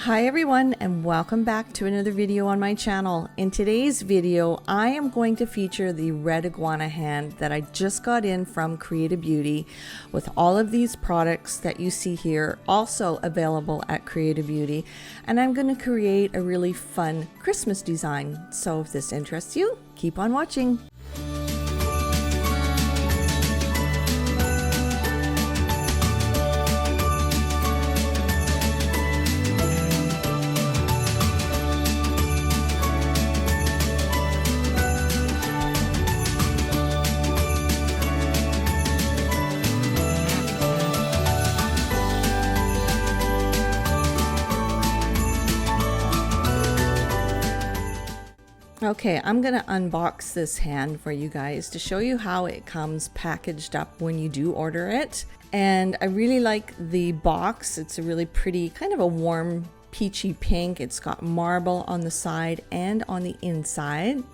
Hi everyone, and welcome back to another video on my channel. In today's video, I am going to feature the Red Iguana hand that I just got in from Creative Beauty with all of these products that you see here, also available at Creative Beauty. And I'm going to create a really fun Christmas design. So if this interests you, keep on watching. Okay, I'm going to unbox this hand for you guys to show you how it comes packaged up when you do order it. And I really like the box. It's a really pretty, kind of a warm peachy pink. It's got marble on the side and on the inside.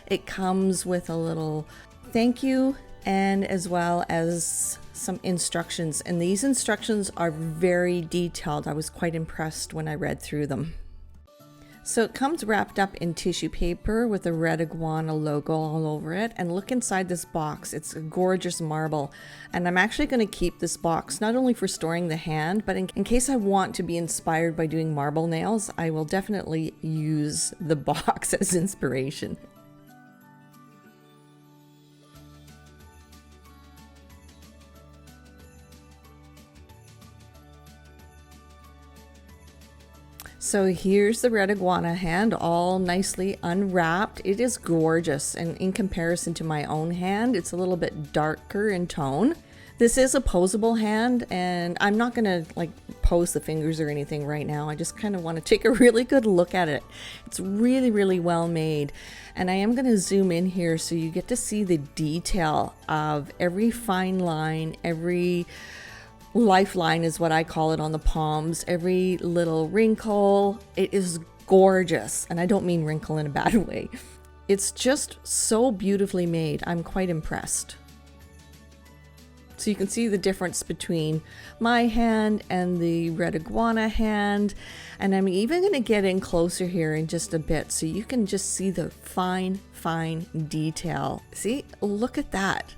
It comes with a little thank you and as well as some instructions. And these instructions are very detailed. I was quite impressed when I read through them. So it comes wrapped up in tissue paper with a Red Iguana logo all over it. And look inside this box. It's a gorgeous marble. And I'm actually going to keep this box not only for storing the hand, but in case I want to be inspired by doing marble nails, I will definitely use the box as inspiration. So here's the Red Iguana hand, all nicely unwrapped. It is gorgeous, and in comparison to my own hand, it's a little bit darker in tone. This is a posable hand, and I'm not gonna like pose the fingers or anything right now. I just kind of want to take a really good look at it. It's really, really well made. And I am gonna zoom in here so you get to see the detail of every fine line, every lifeline is what I call it on the palms, every little wrinkle. It is gorgeous, and I don't mean wrinkle in a bad way. It's just so beautifully made. I'm quite impressed. So you can see the difference between my hand and the Red Iguana hand, and I'm even going to get in closer here in just a bit so you can just see the fine detail. See, look at that.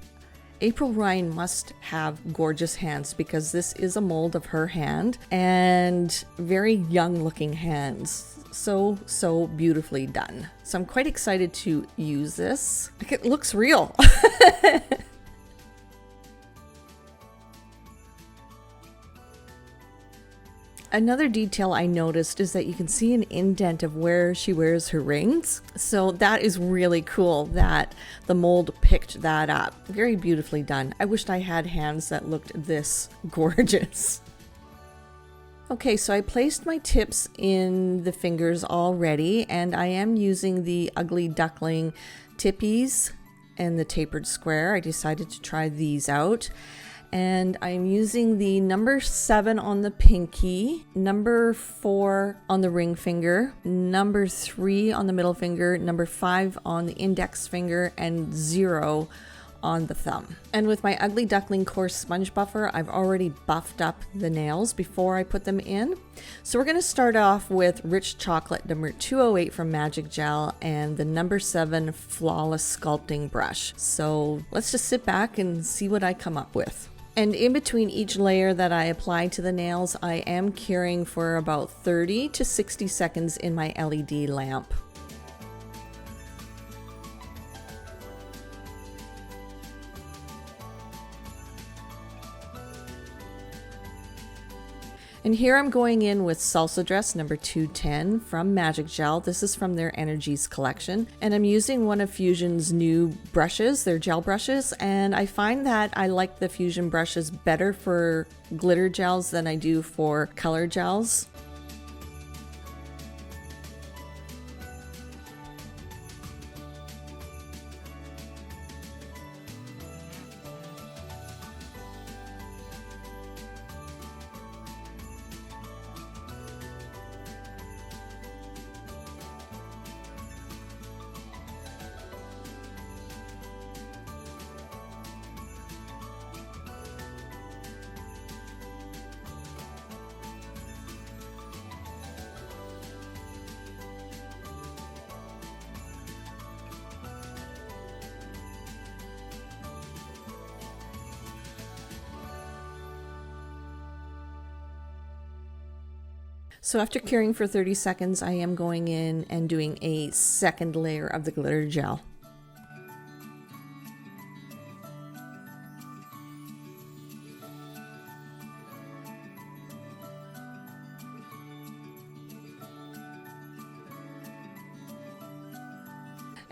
April Ryden must have gorgeous hands because this is a mold of her hand and very young looking hands. So beautifully done. So I'm quite excited to use this. It looks real. Another detail I noticed is that you can see an indent of where she wears her rings. So that is really cool that the mold picked that up. Very beautifully done. I wished I had hands that looked this gorgeous. Okay, so I placed my tips in the fingers already, and I am using the Ugly Duckling Tippies and the Tapered Square. I decided to try these out. And I'm using the number 7 on the pinky, number 4 on the ring finger, number 3 on the middle finger, number 5 on the index finger, and 0 on the thumb. And with my Ugly Duckling coarse sponge buffer, I've already buffed up the nails before I put them in. So we're going to start off with Rich Chocolate number 208 from Magic Gel and the number 7 Flawless Sculpting brush. So let's just sit back and see what I come up with. And in between each layer that I apply to the nails, I am curing for about 30 to 60 seconds in my LED lamp. And here I'm going in with Salsa Dress number 210 from Magic Gel. This is from their Energies collection. And I'm using one of Fuzion's new brushes, their gel brushes. And I find that I like the Fuzion brushes better for glitter gels than I do for color gels. So after curing for 30 seconds, I am going in and doing a second layer of the glitter gel.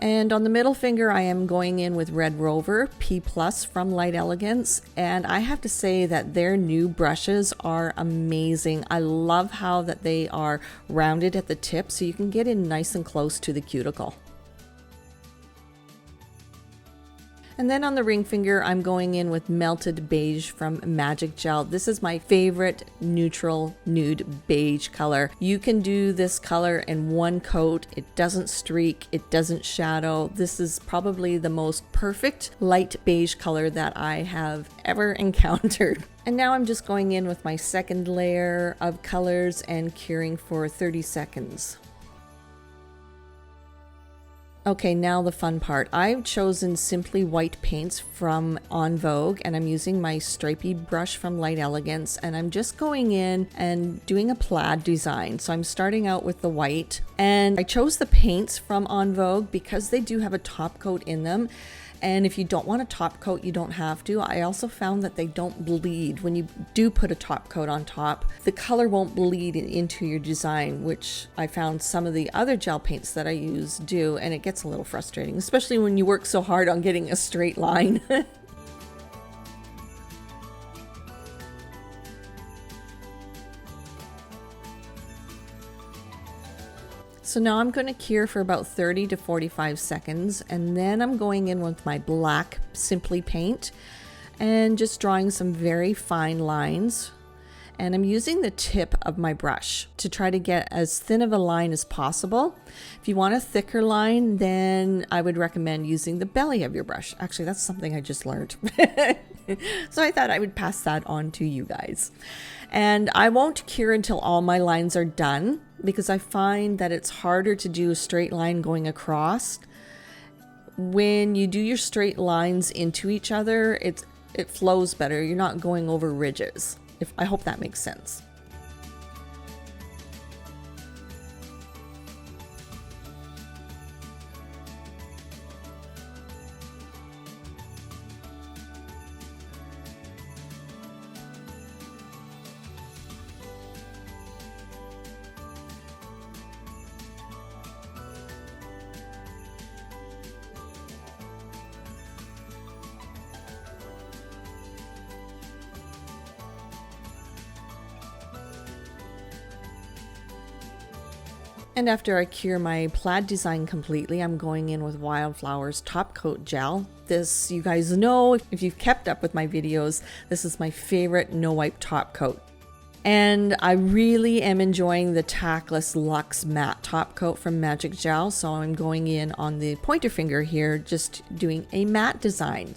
And on the middle finger, I am going in with Red Rover P Plus from Light Elegance. And I have to say that their new brushes are amazing. I love how that they are rounded at the tip so you can get in nice and close to the cuticle. And then on the ring finger, I'm going in with Melted Beige from Magic Gel. This is my favorite neutral nude beige color. You can do this color in one coat. It doesn't streak, it doesn't shadow. This is probably the most perfect light beige color that I have ever encountered. And now I'm just going in with my second layer of colors and curing for 30 seconds. Okay, now the fun part. I've chosen Simply White paints from enVogue, and I'm using my Stripy brush from Light Elegance, and I'm just going in and doing a plaid design. So I'm starting out with the white, and I chose the paints from enVogue because they do have a top coat in them. And if you don't want a top coat, you don't have to. I also found that they don't bleed. When you do put a top coat on top, the color won't bleed into your design, which I found some of the other gel paints that I use do, and it gets a little frustrating, especially when you work so hard on getting a straight line. So now I'm going to cure for about 30 to 45 seconds, and then I'm going in with my black Simply paint and just drawing some very fine lines. And I'm using the tip of my brush to try to get as thin of a line as possible. If you want a thicker line, then I would recommend using the belly of your brush. Actually, that's something I just learned. So I thought I would pass that on to you guys. And I won't cure until all my lines are done, because I find that it's harder to do a straight line going across. When you do your straight lines into each other, it flows better. You're not going over ridges. I hope that makes sense. And after I cure my plaid design completely, I'm going in with Wildflowers Topcoat Gel. This, you guys know, if you've kept up with my videos, this is my favorite no-wipe top coat. And I really am enjoying the tackless Lux Matte Topcoat from Magic Gel, so I'm going in on the pointer finger here, just doing a matte design.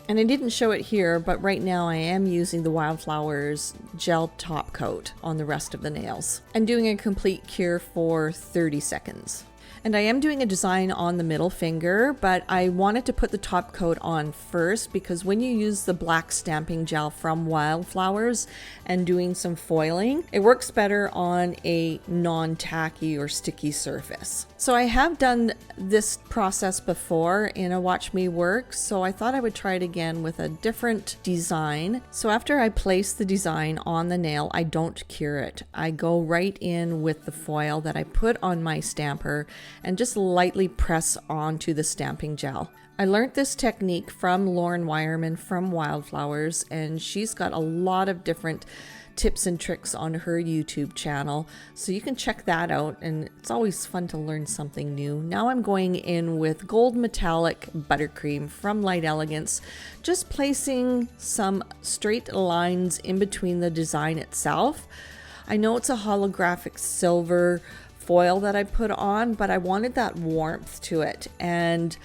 And I didn't show it here, but right now I am using the Wildflowers Gel Top Coat on the rest of the nails and doing a complete cure for 30 seconds. And I am doing a design on the middle finger, but I wanted to put the top coat on first because when you use the black stamping gel from Wildflowers and doing some foiling, it works better on a non-tacky or sticky surface. So I have done this process before in a Watch Me Work, so I thought I would try it again with a different design. So after I place the design on the nail, I don't cure it. I go right in with the foil that I put on my stamper and just lightly press onto the stamping gel. I learned this technique from Lauren Wireman from Wildflowers, and she's got a lot of different tips and tricks on her YouTube channel, so you can check that out, and it's always fun to learn something new. Now I'm going in with Gold Metallic Buttercream from Light Elegance, just placing some straight lines in between the design itself. I know it's a holographic silver foil that I put on, but I wanted that warmth to it, and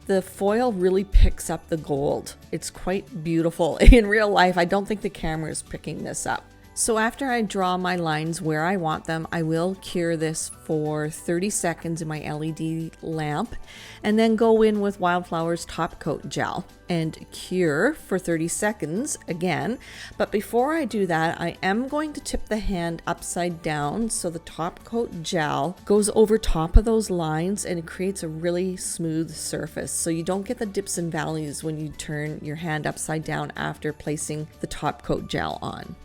the foil really picks up the gold. It's quite beautiful. In real life, I don't think the camera is picking this up. So after I draw my lines where I want them, I will cure this for 30 seconds in my LED lamp and then go in with Wildflowers Topcoat Gel and cure for 30 seconds again. But before I do that, I am going to tip the hand upside down so the Topcoat Gel goes over top of those lines and it creates a really smooth surface. So you don't get the dips and valleys when you turn your hand upside down after placing the Topcoat Gel on.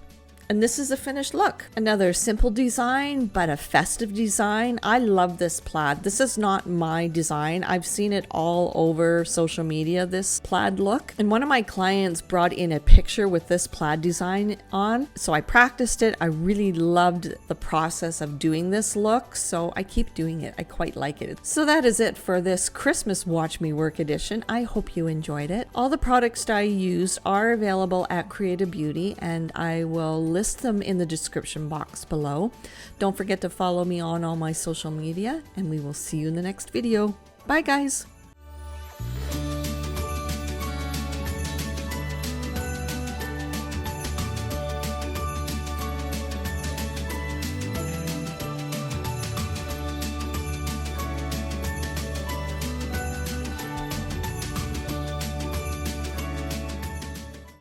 And this is a finished look. Another simple design, but a festive design. I love this plaid. This is not my design. I've seen it all over social media, this plaid look. And one of my clients brought in a picture with this plaid design on. So I practiced it. I really loved the process of doing this look. So I keep doing it. I quite like it. So that is it for this Christmas Watch Me Work edition. I hope you enjoyed it. All the products I used are available at Creative Beauty, and I will list them in the description box below. Don't forget to follow me on all my social media, and we will see you in the next video. Bye guys!